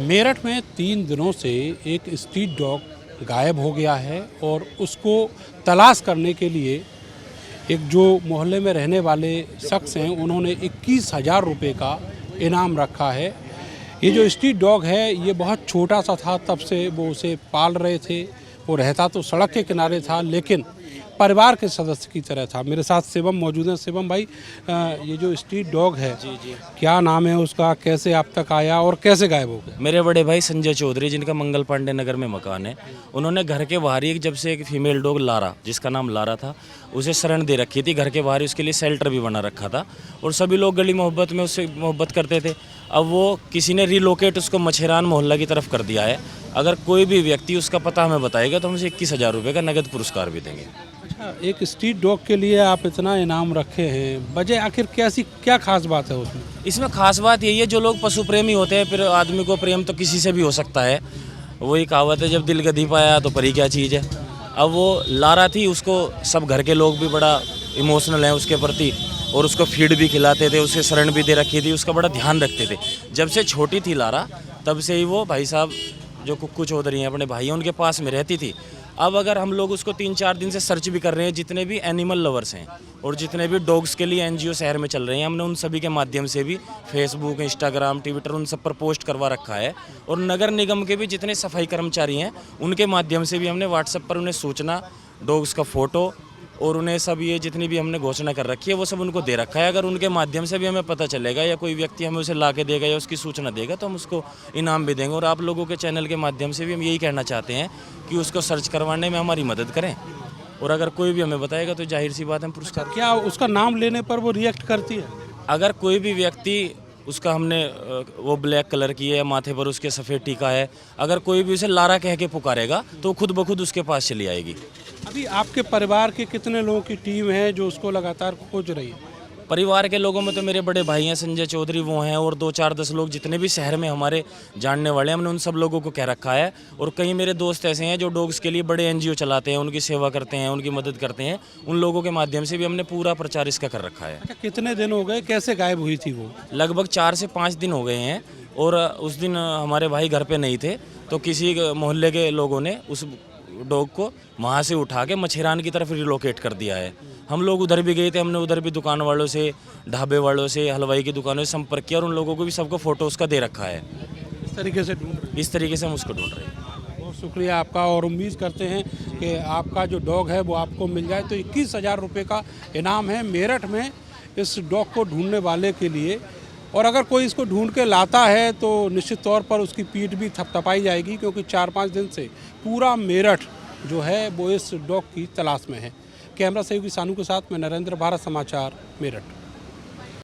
मेरठ में 3 दिनों से एक स्ट्रीट डॉग गायब हो गया है और उसको तलाश करने के लिए एक जो मोहल्ले में रहने वाले शख्स हैं उन्होंने 21,000 रुपये का इनाम रखा है। ये जो स्ट्रीट डॉग है ये बहुत छोटा सा था, तब से वो उसे पाल रहे थे। वो रहता तो सड़क के किनारे था लेकिन परिवार के सदस्य की तरह था। मेरे साथ शिवम मौजूद हैं। शिवम भाई, ये जो स्ट्रीट डॉग है जी। क्या नाम है उसका, कैसे आप तक आया और कैसे गायब हो गया? मेरे बड़े भाई संजय चौधरी, जिनका मंगल पांडे नगर में मकान है, उन्होंने घर के बाहर ही जब से एक फीमेल डॉग लारा, जिसका नाम लारा था, उसे शरण दे रखी थी। घर के बाहर ही उसके लिए शेल्टर भी बना रखा था और सभी लोग गली मोहब्बत में उससे मोहब्बत करते थे। अब वो किसी ने रिलोकेट उसको मछेरान मोहल्ला की तरफ कर दिया है। अगर कोई भी व्यक्ति उसका पता हमें बताएगा तो हम उसे 21,000 रुपये का नगद पुरस्कार भी देंगे। अच्छा, एक स्ट्रीट डॉग के लिए आप इतना इनाम रखे हैं, वजह आखिर क्या खास बात है उसमें? इसमें खास बात यही है, जो लोग पशु प्रेमी होते हैं, फिर आदमी को प्रेम तो किसी से भी हो सकता है। वही कहावत है, जब दिल गधी पाया तो परी क्या चीज़ है। अब वो लारा थी, उसको सब घर के लोग भी बड़ा इमोशनल हैं उसके प्रति और उसको फीड भी खिलाते थे, उसे शरण भी दे रखी थी, उसका बड़ा ध्यान रखते थे। जब से छोटी थी लारा तब से ही वो भाई साहब जो कुक्कू चौधरी हैं, अपने भाई हैं, उनके पास में रहती थी। अब अगर हम लोग उसको 3-4 दिन से सर्च भी कर रहे हैं, जितने भी एनिमल लवर्स हैं और जितने भी डॉग्स के लिए एनजीओ शहर में चल रहे हैं, हमने उन सभी के माध्यम से भी फेसबुक, इंस्टाग्राम, ट्विटर, उन सब पर पोस्ट करवा रखा है। और नगर निगम के भी जितने सफाई कर्मचारी हैं उनके माध्यम से भी हमने व्हाट्सएप पर उन्हें सूचना, डॉग्स का फ़ोटो और उन्हें सब ये जितनी भी हमने घोषणा कर रखी है वो सब उनको दे रखा है। अगर उनके माध्यम से भी हमें पता चलेगा या कोई व्यक्ति हमें उसे ला के देगा या उसकी सूचना देगा तो हम उसको इनाम भी देंगे। और आप लोगों के चैनल के माध्यम से भी हम यही कहना चाहते हैं कि उसको सर्च करवाने में हमारी मदद करें और अगर कोई भी हमें बताएगा तो जाहिर सी बात है हम पुरस्कार। क्या उसका नाम लेने पर वो रिएक्ट करती है? अगर कोई भी व्यक्ति उसका, हमने वो ब्लैक कलर की है या माथे पर उसके सफ़ेद टीका है, अगर कोई भी उसे लारा कह के पुकारेगा तो खुद ब खुद उसके पास चली आएगी। अभी आपके परिवार के कितने लोगों की टीम है जो उसको लगातार खोज रही है? परिवार के लोगों में तो मेरे बड़े भाई हैं संजय चौधरी, वो हैं, और 2-4-10 लोग जितने भी शहर में हमारे जानने वाले हैं, हमने उन सब लोगों को कह रखा है। और कई मेरे दोस्त ऐसे हैं जो डॉग्स के लिए बड़े एनजीओ चलाते हैं, उनकी सेवा करते हैं, उनकी मदद करते हैं। उन लोगों के माध्यम से भी हमने पूरा प्रचार इसका कर रखा है। अच्छा, कितने दिन हो गए, कैसे गायब हुई थी वो? लगभग 4 से 5 दिन हो गए हैं और उस दिन हमारे भाई घर पे नहीं थे तो किसी मोहल्ले के लोगों ने उस डॉग को वहाँ से उठा के मछेरान की तरफ रिलोकेट कर दिया है। हम लोग उधर भी गए थे, हमने उधर भी दुकान वालों से, ढाबे वालों से, हलवाई की दुकानों से संपर्क किया और उन लोगों को भी सबको फ़ोटो उसका दे रखा है। इस तरीके से ढूंढ रहे हैं। इस तरीके से हम उसको ढूंढ रहे हैं। बहुत शुक्रिया आपका और उम्मीद करते हैं कि आपका जो डॉग है वो आपको मिल जाए। तो 21,000 रुपये का इनाम है मेरठ में इस डॉग को ढूंढने वाले के लिए। और अगर कोई इसको ढूंढ के लाता है तो निश्चित तौर पर उसकी पीठ भी थपथपाई जाएगी, क्योंकि 4-5 दिन से पूरा मेरठ जो है वो इस डॉग की तलाश में है। कैमरा सहयोगी सानू के साथ मैं नरेंद्र, भारत समाचार, मेरठ।